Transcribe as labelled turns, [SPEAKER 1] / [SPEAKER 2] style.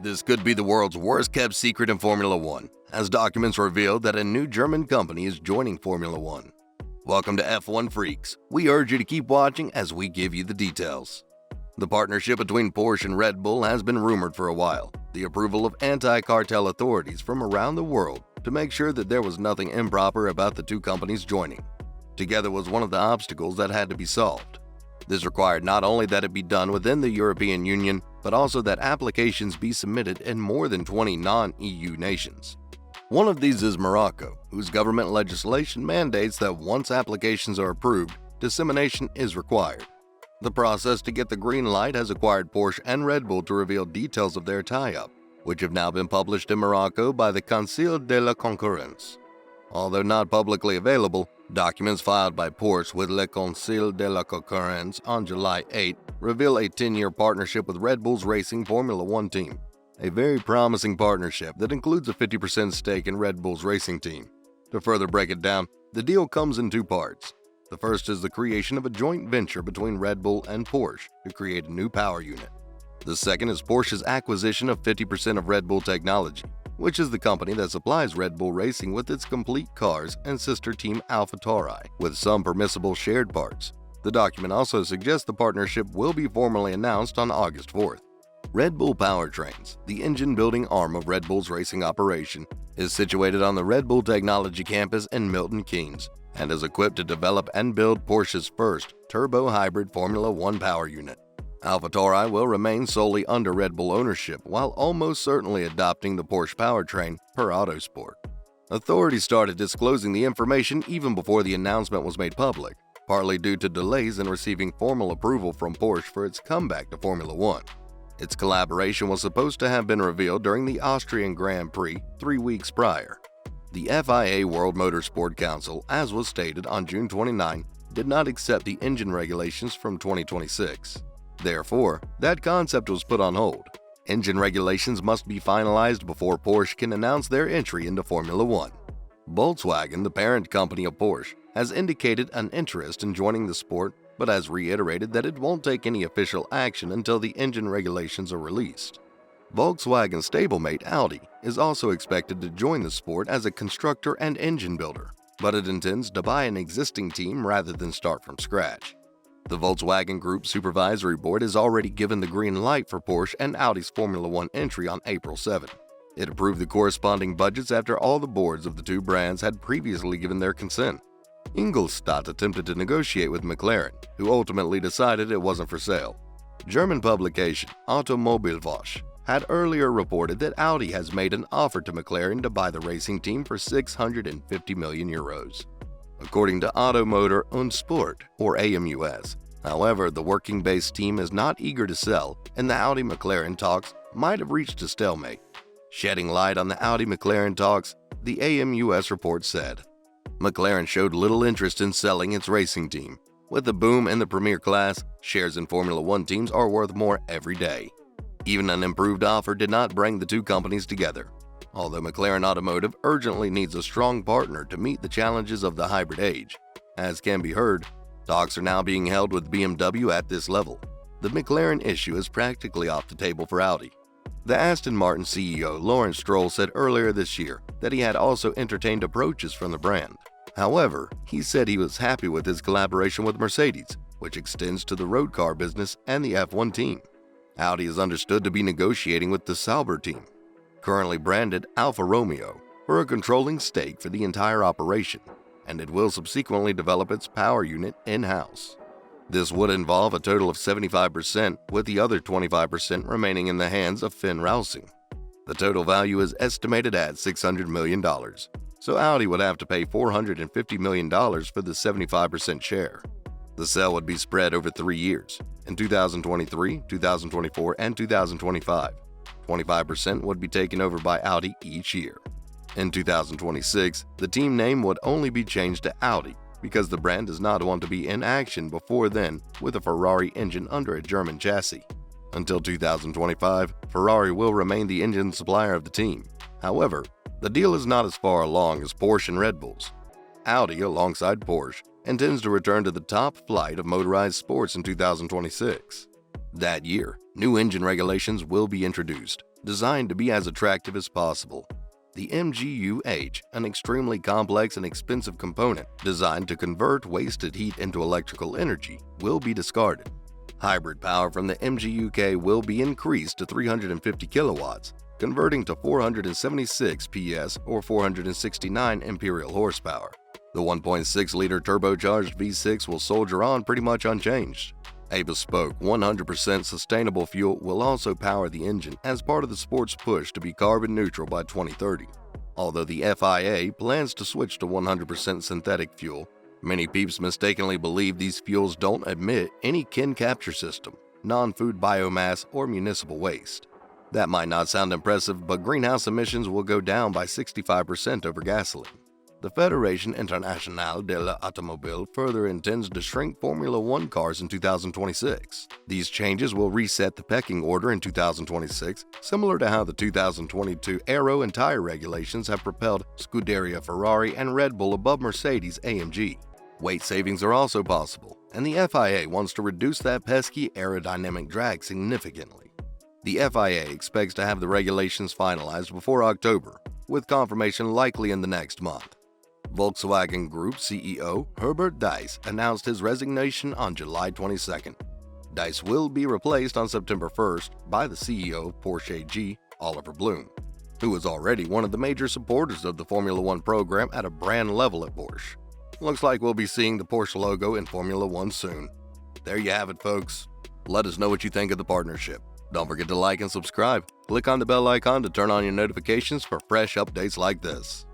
[SPEAKER 1] This could be the world's worst-kept secret in Formula One, as documents revealed that a new German company is joining Formula One. Welcome to F1 Freaks. We urge you to keep watching as we give you the details. The partnership between Porsche and Red Bull has been rumored for a while. The approval of anti-cartel authorities from around the world to make sure that there was nothing improper about the two companies joining. Together was one of the obstacles that had to be solved. This required not only that it be done within the European Union, but also that applications be submitted in more than 20 non-EU nations. One of these is Morocco, whose government legislation mandates that once applications are approved, dissemination is required. The process to get the green light has required Porsche and Red Bull to reveal details of their tie-up, which have now been published in Morocco by the Conseil de la Concurrence. Although not publicly available, documents filed by Porsche with Le Conseil de la Concurrence on July 8 reveal a 10-year partnership with Red Bull's racing Formula One team, a very promising partnership that includes a 50% stake in Red Bull's racing team. To further break it down, the deal comes in two parts. The first is the creation of a joint venture between Red Bull and Porsche to create a new power unit. The second is Porsche's acquisition of 50% of Red Bull Technology, which is the company that supplies Red Bull Racing with its complete cars and sister team AlphaTauri, with some permissible shared parts. The document also suggests the partnership will be formally announced on August 4th. Red Bull Powertrains, the engine-building arm of Red Bull's racing operation, is situated on the Red Bull Technology campus in Milton Keynes and is equipped to develop and build Porsche's first turbo-hybrid Formula One power unit. AlphaTauri will remain solely under Red Bull ownership while almost certainly adopting the Porsche powertrain per Autosport. Authorities started disclosing the information even before the announcement was made public, partly due to delays in receiving formal approval from Porsche for its comeback to Formula One. Its collaboration was supposed to have been revealed during the Austrian Grand Prix 3 weeks prior. The FIA World Motorsport Council, as was stated on June 29, did not accept the engine regulations from 2026. Therefore, that concept was put on hold. Engine regulations must be finalized before Porsche can announce their entry into Formula One. Volkswagen, the parent company of Porsche, has indicated an interest in joining the sport, but has reiterated that it won't take any official action until the engine regulations are released. Volkswagen stablemate Audi is also expected to join the sport as a constructor and engine builder, but it intends to buy an existing team rather than start from scratch. The Volkswagen Group Supervisory Board has already given the green light for Porsche and Audi's Formula One entry on April 7. It approved the corresponding budgets after all the boards of the two brands had previously given their consent. Ingolstadt attempted to negotiate with McLaren, who ultimately decided it wasn't for sale. German publication Automobilwoche had earlier reported that Audi has made an offer to McLaren to buy the racing team for 650 million euros. According to Automotor und Sport, or AMUS. However, the working-based team is not eager to sell, and the Audi-McLaren talks might have reached a stalemate. Shedding light on the Audi-McLaren talks, the AMUS report said, McLaren showed little interest in selling its racing team. With the boom in the Premier class, shares in Formula One teams are worth more every day. Even an improved offer did not bring the two companies together. Although McLaren Automotive urgently needs a strong partner to meet the challenges of the hybrid age. As can be heard, talks are now being held with BMW at this level. The McLaren issue is practically off the table for Audi. The Aston Martin CEO Lawrence Stroll said earlier this year that he had also entertained approaches from the brand. However, he said he was happy with his collaboration with Mercedes, which extends to the road car business and the F1 team. Audi is understood to be negotiating with the Sauber team, currently branded Alfa Romeo, for a controlling stake for the entire operation, and it will subsequently develop its power unit in-house. This would involve a total of 75%, with the other 25% remaining in the hands of Finn Rousing. The total value is estimated at $600 million, so Audi would have to pay $450 million for the 75% share. The sale would be spread over 3 years, in 2023, 2024, and 2025. 25% would be taken over by Audi each year. In 2026, the team name would only be changed to Audi because the brand does not want to be in action before then with a Ferrari engine under a German chassis. Until 2025, Ferrari will remain the engine supplier of the team. However, the deal is not as far along as Porsche and Red Bull's. Audi, alongside Porsche, intends to return to the top flight of motorized sports in 2026. That year, new engine regulations will be introduced, designed to be as attractive as possible. The MGU-H, an extremely complex and expensive component designed to convert wasted heat into electrical energy, will be discarded. Hybrid power from the MGU-K will be increased to 350 kilowatts, converting to 476 PS or 469 imperial horsepower. The 1.6-liter turbocharged V6 will soldier on pretty much unchanged. A bespoke 100% sustainable fuel will also power the engine as part of the sport's push to be carbon neutral by 2030. Although the FIA plans to switch to 100% synthetic fuel, many peeps mistakenly believe these fuels don't emit any kin capture system, non-food biomass, or municipal waste. That might not sound impressive, but greenhouse emissions will go down by 65% over gasoline. The Fédération Internationale de l'Automobile further intends to shrink Formula One cars in 2026. These changes will reset the pecking order in 2026, similar to how the 2022 aero and tire regulations have propelled Scuderia Ferrari and Red Bull above Mercedes-AMG. Weight savings are also possible, and the FIA wants to reduce that pesky aerodynamic drag significantly. The FIA expects to have the regulations finalized before October, with confirmation likely in the next month. Volkswagen Group CEO Herbert Diess announced his resignation on July 22nd. Diess will be replaced on September 1st by the CEO of Porsche AG, Oliver Blume, who is already one of the major supporters of the Formula One program at a brand level at Porsche. Looks like we'll be seeing the Porsche logo in Formula One soon. There you have it, folks. Let us know what you think of the partnership. Don't forget to like and subscribe. Click on the bell icon to turn on your notifications for fresh updates like this.